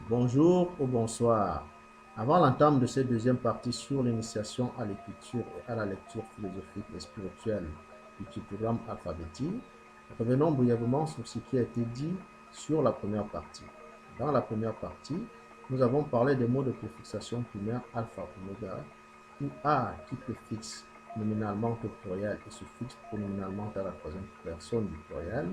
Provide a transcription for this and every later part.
Bonjour ou bonsoir. Avant l'entame de cette deuxième partie sur l'initiation à l'écriture et à la lecture philosophique et spirituelle du pictogramme alphabétique, revenons brièvement sur ce qui a été dit sur la première partie. Dans la première partie, nous avons parlé des mots de préfixation primaire alpha, oméga, où A qui préfixe nominalement au pluriel et suffixe pronominalement à la troisième personne du pluriel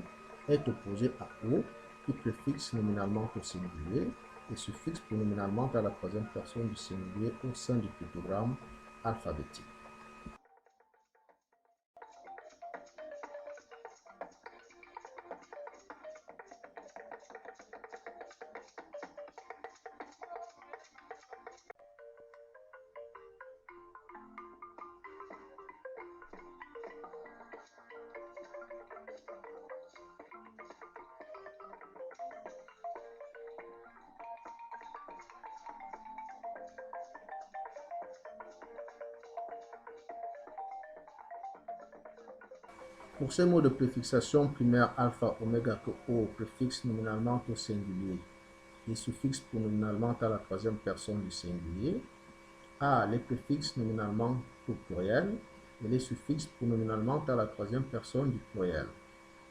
est opposé à O qui préfixe nominalement au singulier et suffixe pronominalement à la troisième personne du singulier au sein du pictogramme alphabétique. Pour ces mots de préfixation primaire alpha, oméga que O préfixe nominalement au singulier et suffixe pronominalement à la troisième personne du singulier, A les préfixes nominalement au pluriel et les suffixes pronominalement à la troisième personne du pluriel.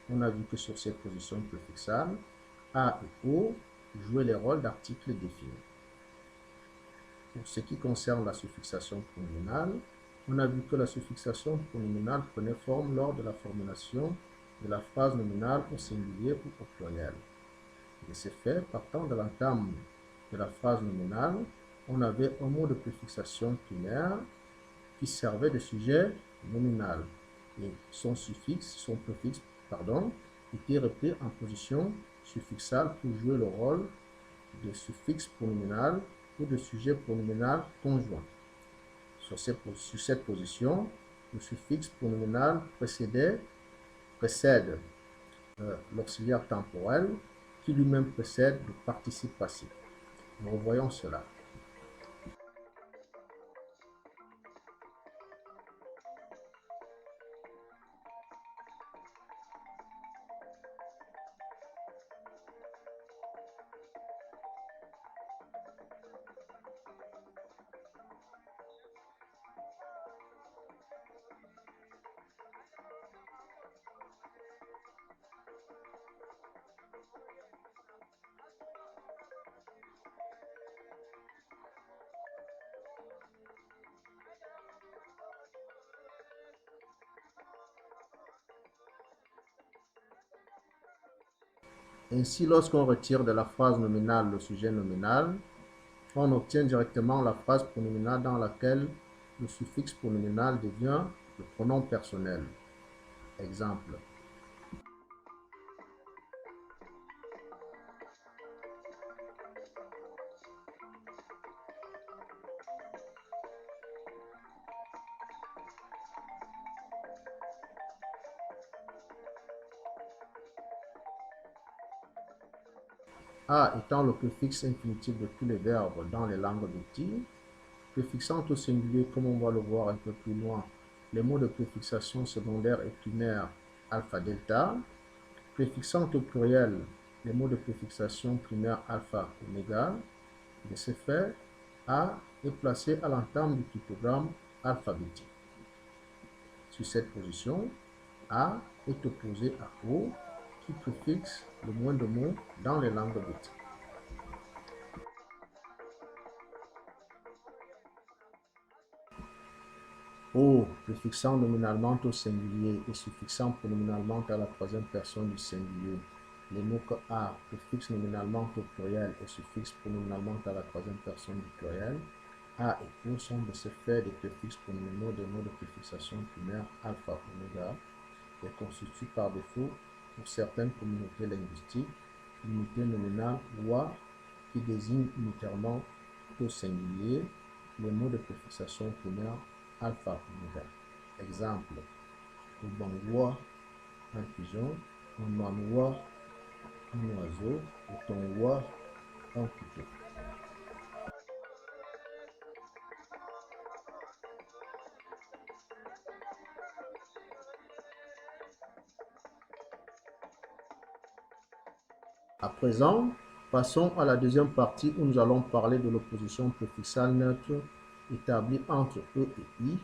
On a vu que sur ces positions préfixales, A et O jouaient les rôles d'articles définis. Pour ce qui concerne la suffixation pronominale, on a vu que la suffixation pronominale prenait forme lors de la formulation de la phrase nominale au singulier ou au pluriel. De ce fait, partant de l'entame de la phrase nominale, on avait un mot de préfixation primaire qui servait de sujet nominal et son préfixe, était repris en position suffixale pour jouer le rôle de suffixe pronominal ou de sujet pronominal conjoint. Sur cette position, le suffixe pronominal précède l'auxiliaire temporel qui lui-même précède le participe passif. Nous revoyons cela. Ainsi, lorsqu'on retire de la phrase nominale le sujet nominal, on obtient directement la phrase pronominale dans laquelle le suffixe pronominal devient le pronom personnel. Exemple. A étant le préfixe infinitif de tous les verbes dans les langues d'outils, préfixant au singulier, comme on va le voir un peu plus loin, les mots de préfixation secondaire et primaire alpha delta, préfixant au pluriel les mots de préfixation primaire alpha oméga. De ce fait, A est placé à l'entame du pictogramme alphabétique. Sur cette position, A est opposé à O qui préfixe le moins de mots dans les langues d'outils. O, préfixant nominalement au singulier et suffixant pronominalement à la troisième personne du singulier. Les mots que A préfixe nominalement au pluriel et suffixe pronominalement à la troisième personne du pluriel. A et O sont de ce fait des préfixes pronominaux des mots de préfixation primaire alpha oméga et constituent par défaut pour certaines communautés linguistiques l'unité nominale OA qui désigne unitairement au singulier les mots de préfixation primaire alpha oméga. Exemple, Obangwa, un pigeon, Omanwa, un oiseau, Otonwa, un couteau. À présent, Passons à la deuxième partie où nous allons parler de l'opposition préfixale neutre établie entre E et I.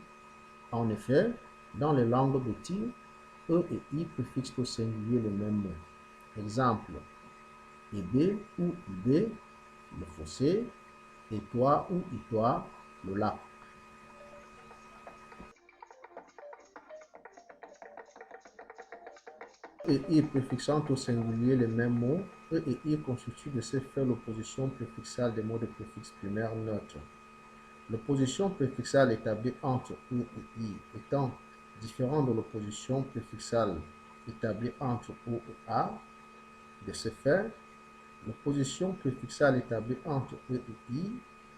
En effet, dans les langues de tir, E et I préfixent au singulier le même mot. Exemple, EB ou IB, le fossé, et toi ou itoile, le lac. E et I préfixant au singulier les mêmes mots, E et I constituent de ce fait l'opposition préfixale des mots de préfixe primaire neutre. L'opposition préfixale établie entre E et I étant différente de l'opposition préfixale établie entre O et A, de ce fait, l'opposition préfixale établie entre E et I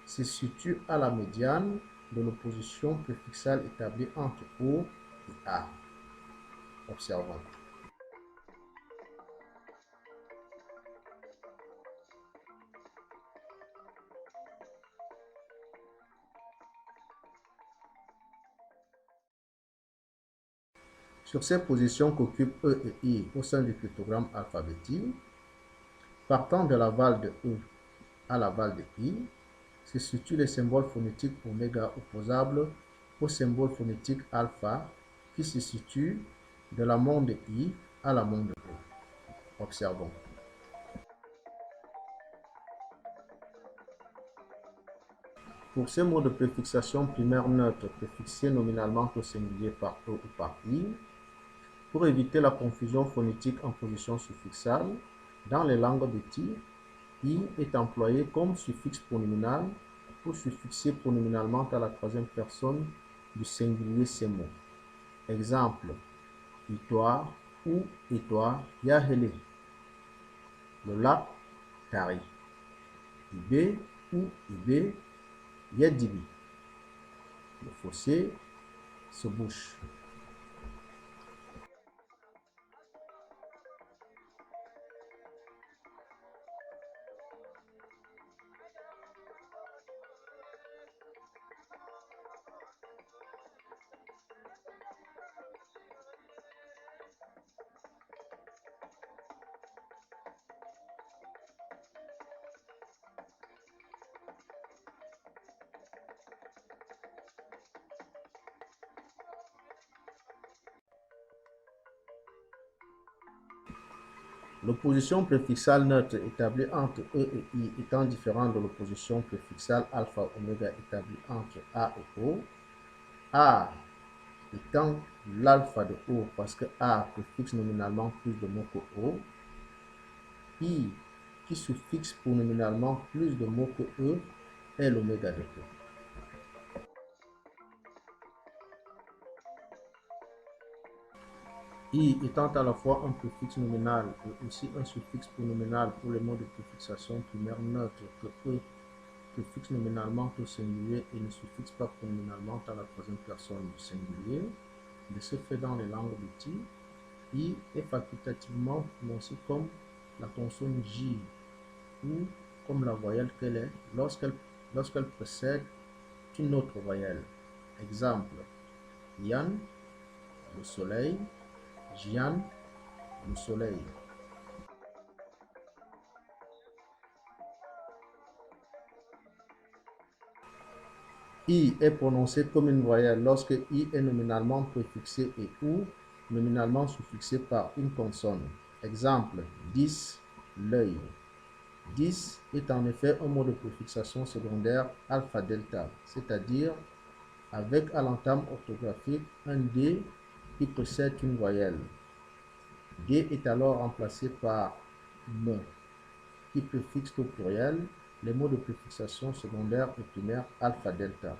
se situe à la médiane de l'opposition préfixale établie entre O et A. Observons. Sur ces positions qu'occupent E et I au sein du cryptogramme alphabétique, partant de l'aval de E à l'aval de I, se situent les symboles phonétiques oméga opposables au symbole phonétique alpha qui se situe de l'amont de I à l'amont de E. Observons. Pour ces mots de préfixation primaire neutre préfixés nominalement au singulier par E ou par I, pour éviter la confusion phonétique en position suffixale, dans les langues de tir, I est employé comme suffixe pronominal pour suffixer pronominalement à la troisième personne du singulier ces mots. Exemple, Itoire ou Itoire Yahele. Le lac Tari. Ibé ou Ibé Yedibi. Le fossé se bouche. L'opposition préfixale neutre établie entre E et I étant différente de l'opposition préfixale alpha-oméga établie entre A et O, A étant l'alpha de O parce que A préfixe nominalement plus de mots que O, I qui suffixe pronominalement plus de mots que E est l'oméga de O. I étant à la fois un préfixe nominal et aussi un suffixe pronominal pour les mots de préfixation primaire neutre que E préfixe nominalement au singulier et ne suffixe pas pronominalement à la troisième personne du singulier. De ce fait, dans les langues de tir, I est facultativement prononcé comme la consonne J ou comme la voyelle qu'elle est lorsqu'elle précède une autre voyelle. Exemple, Yann, le soleil, Jian, le soleil. I est prononcé comme une voyelle lorsque I est nominalement préfixé et ou nominalement suffixé par une consonne. Exemple, 10, l'œil. 10 est en effet un mot de préfixation secondaire alpha-delta, c'est-à-dire avec à l'entame orthographique un D qui précède une voyelle. D est alors remplacé par M, qui préfixe au pluriel les mots de préfixation secondaire et primaire alpha-delta.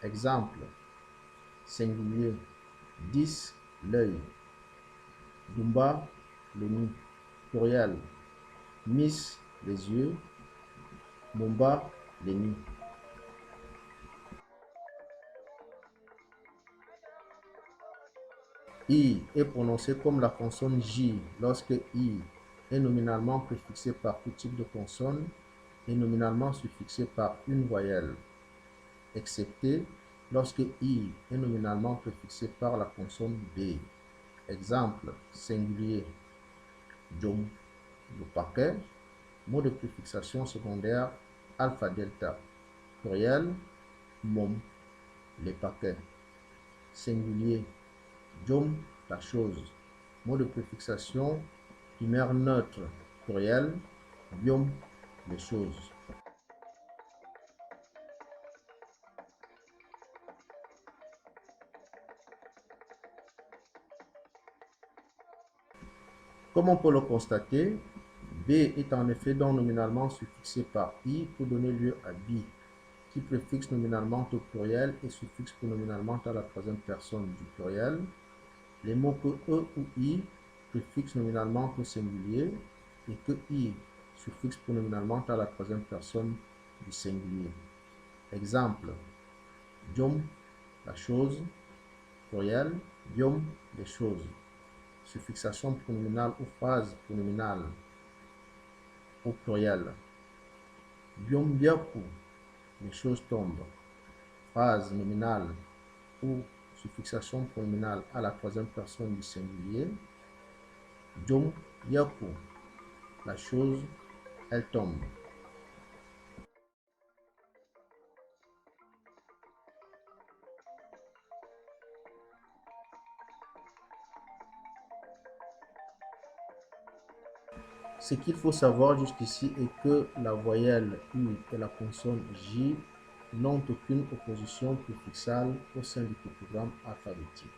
Exemple, singulier, 10, l'œil. Dumba, le nid. Pluriel, Miss, les yeux. Mumba, les nids. I est prononcé comme la consonne J lorsque I est nominalement préfixé par tout type de consonne et nominalement suffixé par une voyelle, excepté lorsque I est nominalement préfixé par la consonne B. Exemple, singulier, Jom, le paquet, Mot de préfixation secondaire, alpha delta. Pluriel, mom, les paquets. Singulier, diom, la chose. Mot de préfixation, primaire neutre. Pluriel, biome, les choses. Comme on peut le constater, B est en effet donc nominalement suffixé par I pour donner lieu à bi, qui préfixe nominalement au pluriel et suffixe pronominalement à la troisième personne du pluriel. Les mots que E ou I préfixent nominalement au singulier et que I suffixe pronominalement à la troisième personne du singulier. Exemple, diom, la chose, pluriel, biome, les choses. Suffixation pronominale ou phrase pronominale au pluriel. Biom biaku, les choses tombent. Phrase nominale ou suffixation pronominale à la troisième personne du singulier. Diom yaku, la chose, elle tombe. Ce qu'il faut savoir jusqu'ici est que la voyelle U et la consonne J n'ont aucune opposition préfixale au sein du pictogramme alphabétique.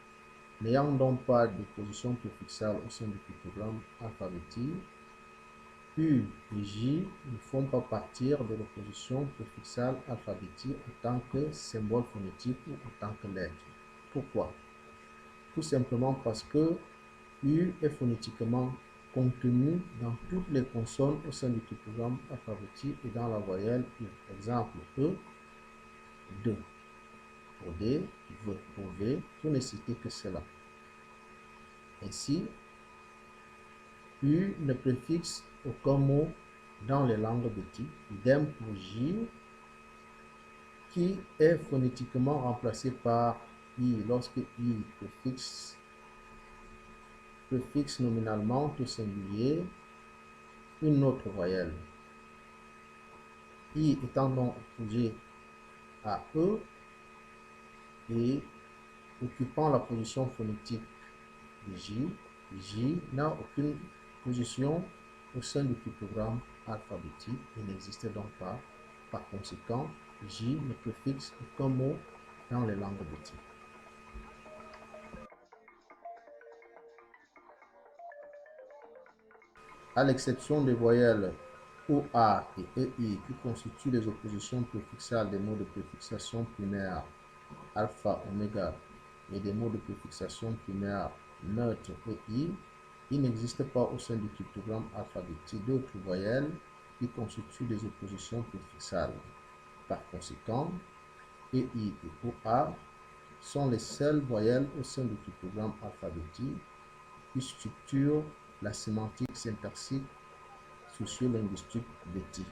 N'ayant donc pas d'opposition préfixale au sein du pictogramme alphabétique, U et J ne font pas partir de l'opposition préfixale alphabétique en tant que symbole phonétique ou en tant que lettre. Pourquoi? Tout simplement parce que U est phonétiquement contenu dans toutes les consonnes au sein du pictogramme alphabétique et dans la voyelle U. Exemple E, D pour D, V pour V, pour ne citer que cela. Ainsi, U ne préfixe aucun mot dans les langues de type. Idem pour J, qui est phonétiquement remplacé par I lorsque I préfixe nominalement au singulier une autre voyelle. I étant donc opposé à E et occupant la position phonétique de J, J n'a aucune position au sein du pictogramme alphabétique et n'existe donc pas. Par conséquent, J ne préfixe aucun mot dans les langues de type. À l'exception des voyelles OA et EI qui constituent les oppositions préfixales des mots de préfixation primaire alpha, oméga et des mots de préfixation primaire neutre EI, il n'existe pas au sein du pictogramme alphabétique d'autres voyelles qui constituent des oppositions préfixales. Par conséquent, EI et OA sont les seules voyelles au sein du pictogramme alphabétique qui structurent la sémantique syntaxique sociolinguistique de type.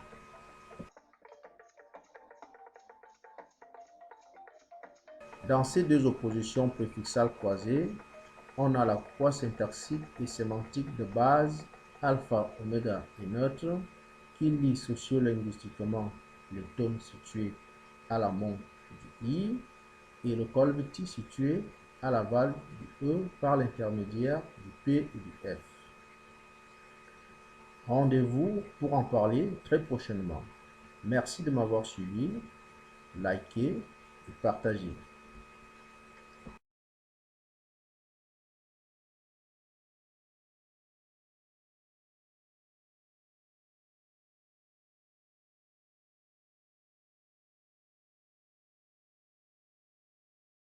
Dans ces deux oppositions préfixales croisées, on a la croix syntaxique et sémantique de base alpha, oméga et neutre qui lie sociolinguistiquement le tone situé à l'amont du I et le colbetis situé à l'aval du E par l'intermédiaire du P et du F. Rendez-vous pour en parler très prochainement. Merci de m'avoir suivi, likez et partagez.